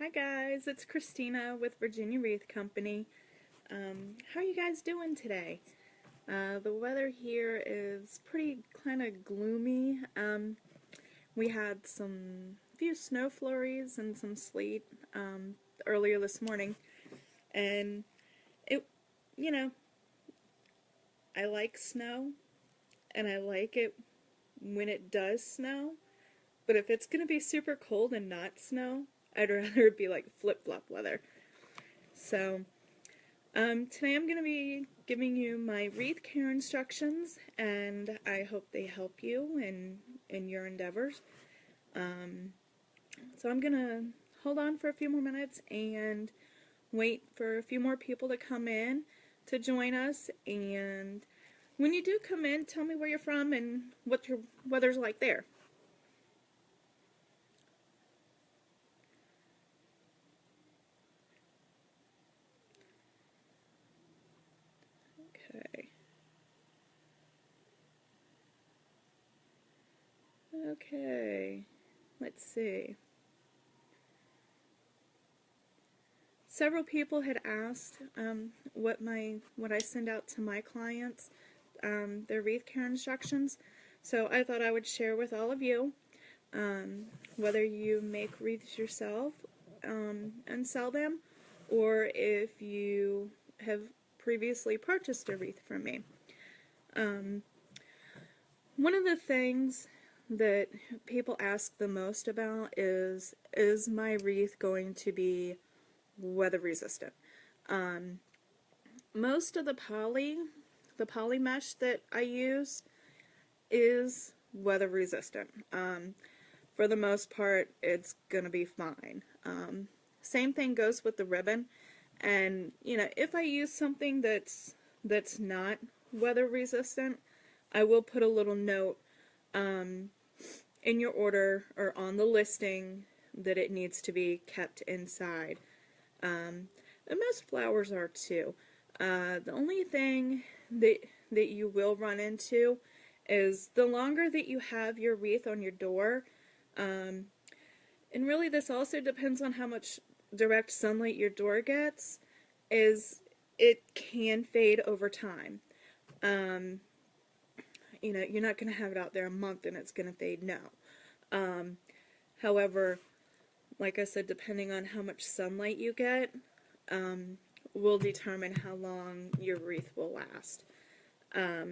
Hi guys, it's Christina with Virginia Wreath Company. How are you guys doing today? The weather here is pretty kind of gloomy. We had some few snow flurries and some sleet earlier this morning, and it, you know, I like snow, and I like it when it does snow, but if it's gonna be super cold and not snow, I'd rather it be like flip-flop weather. So, today I'm going to be giving you my Wreath Care Instructions, and I hope they help you in your endeavors. So I'm going to hold on for a few more minutes and wait for a few more people to come in to join us. And when you do come in, tell me where you're from and what your weather's like there. Okay. Okay. Let's see. Several people had asked what I send out to my clients, their Wreath Care Instructions. So I thought I would share with all of you, whether you make wreaths yourself and sell them, or if you have previously purchased a wreath from me. One of the things that people ask the most about is my wreath going to be weather resistant? Most of the poly mesh that I use is weather resistant. For the most part, it's gonna be fine. Same thing goes with the ribbon. And if I use something that's not weather resistant, I will put a little note in your order or on the listing that it needs to be kept inside. And most flowers are too. The only thing that you will run into is the longer that you have your wreath on your door, and really this also depends on how much direct sunlight your door gets, is it can fade over time. You're not going to have it out there a month and it's going to fade, no. However, like I said, depending on how much sunlight you get, will determine how long your wreath will last. Let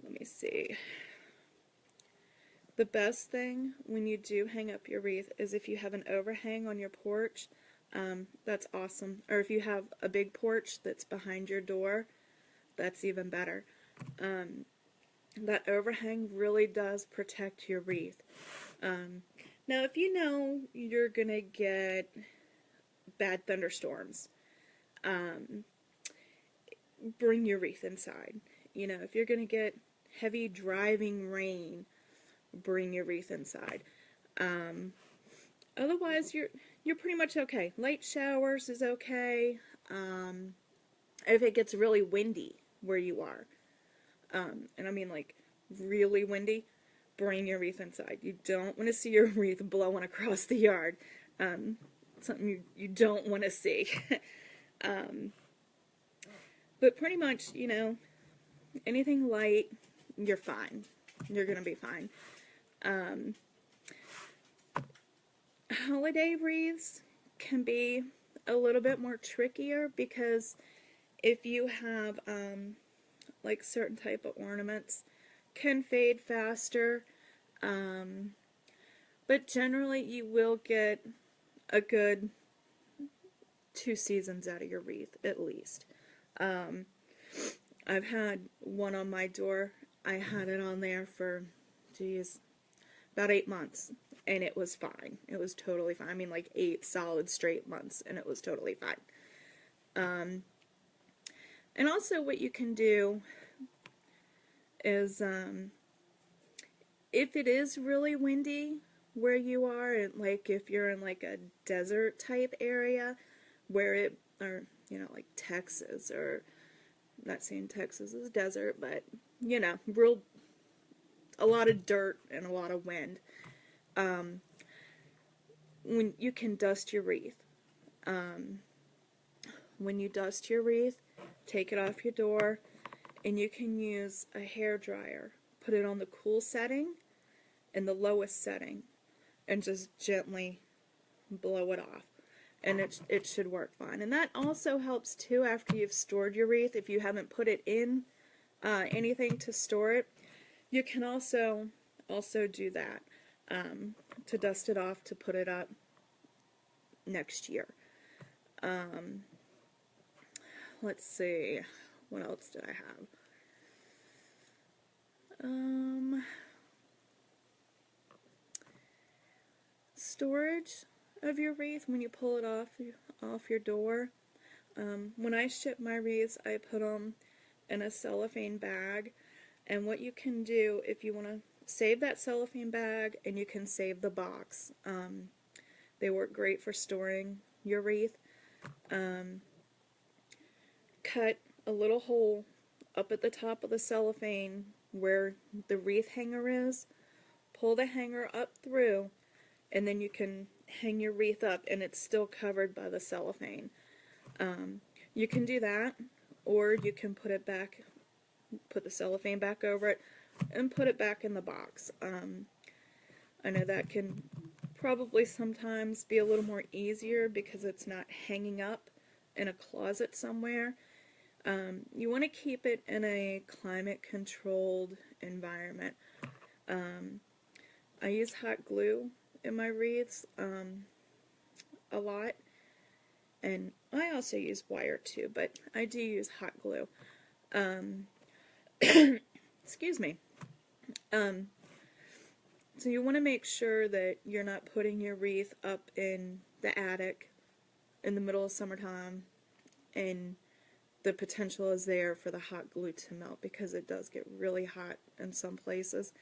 me see. The best thing when you do hang up your wreath is if you have an overhang on your porch, that's awesome. Or if you have a big porch that's behind your door, that's even better. That overhang really does protect your wreath. Now, if you know you're going to get bad thunderstorms, bring your wreath inside. If you're going to get heavy driving rain, bring your wreath inside. Otherwise, you're pretty much okay. Light showers is okay. If it gets really windy where you are, and I mean like really windy, bring your wreath inside. You don't want to see your wreath blowing across the yard. Something you don't want to see. But pretty much, anything light, you're fine. You're going to be fine. Holiday wreaths can be a little bit more trickier because if you have like certain type of ornaments can fade faster, but generally you will get a good 2 seasons out of your wreath at least. I've had one on my door. I had it on there for about 8 months, and it was fine. It was totally fine. I mean, like 8 solid straight months, and it was totally fine. And also what you can do is, if it is really windy where you are, like if you're in like a desert type area where or like Texas, or not saying Texas is desert, but a lot of dirt and a lot of wind. when you can dust your wreath. When you dust your wreath, take it off your door, and you can use a hair dryer. Put it on the cool setting and the lowest setting, and just gently blow it off. And it should work fine. And that also helps too after you've stored your wreath. If you haven't put it in anything to store it, you can also do that to dust it off to put it up next year. Let's see, what else did I have? Storage of your wreath when you pull it off your door. When I ship my wreaths, I put them in a cellophane bag. And what you can do if you want to save that cellophane bag, and you can save the box. They work great for storing your wreath. Cut a little hole up at the top of the cellophane where the wreath hanger is. Pull the hanger up through, and then you can hang your wreath up and it's still covered by the cellophane. You can do that, or you can put it back, put the cellophane back over it, and put it back in the box. I know that can probably sometimes be a little more easier because it's not hanging up in a closet somewhere. You want to keep it in a climate-controlled environment. I use hot glue in my wreaths a lot, and I also use wire too, but I do use hot glue. Excuse me. So you want to make sure that you're not putting your wreath up in the attic in the middle of summertime, and the potential is there for the hot glue to melt, because it does get really hot in some places,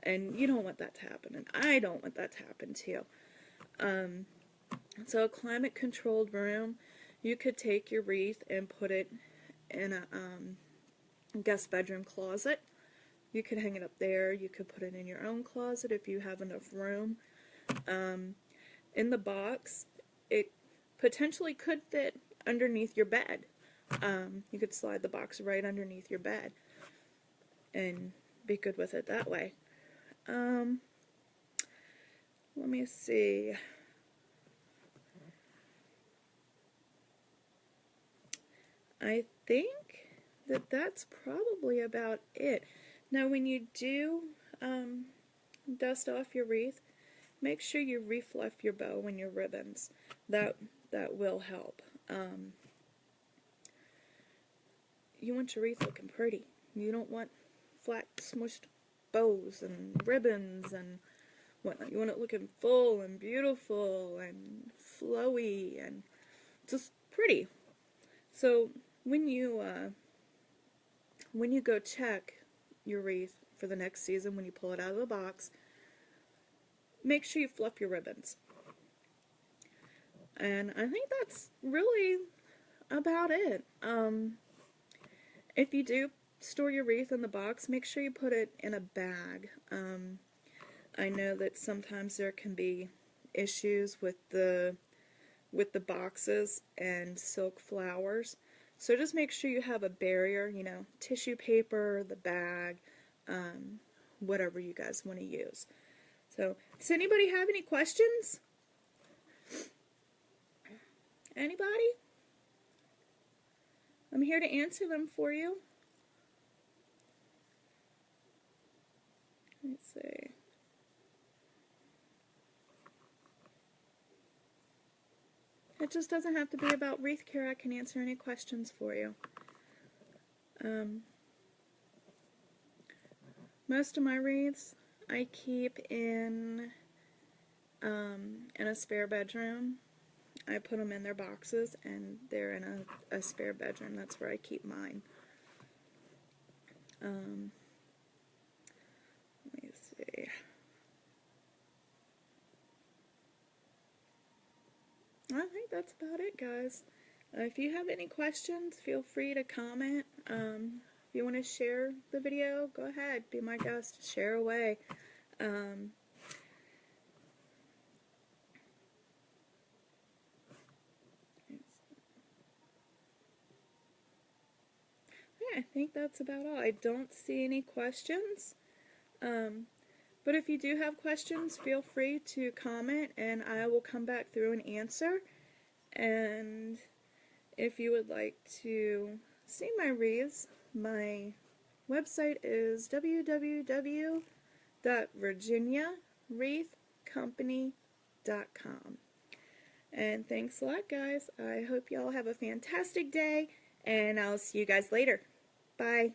and you don't want that to happen, and I don't want that to happen too. So a climate-controlled room, you could take your wreath and put it in a guest bedroom closet. You could hang it up there. You could put it in your own closet if you have enough room. In the box, it potentially could fit underneath your bed. You could slide the box right underneath your bed and be good with it that way. Let me see. I think that that's probably about it. Now, when you do dust off your wreath, make sure you refluff your bow and your ribbons. That will help. You want your wreath looking pretty. You don't want flat, smushed bows and ribbons and whatnot. You want it looking full and beautiful and flowy and just pretty. So when you go check your wreath for the next season, when you pull it out of the box, make sure you fluff your ribbons. And I think that's really about it. If you do store your wreath in the box, make sure you put it in a bag. I know that sometimes there can be issues with the boxes and silk flowers. So just make sure you have a barrier, you know, tissue paper, the bag, whatever you guys want to use. So, does anybody have any questions? Anybody? I'm here to answer them for you. Let's see. It just doesn't have to be about wreath care. I can answer any questions for you. Most of my wreaths I keep in a spare bedroom. I put them in their boxes, and they're in a spare bedroom. That's where I keep mine. Let me see. I think that's about it, guys. If you have any questions, feel free to comment. If you want to share the video, go ahead. Be my guest. Share away. I think that's about all. I don't see any questions. But if you do have questions, feel free to comment and I will come back through and answer. And if you would like to see my wreaths, my website is www.virginiawreathcompany.com. And thanks a lot, guys. I hope y'all have a fantastic day, and I'll see you guys later. Bye.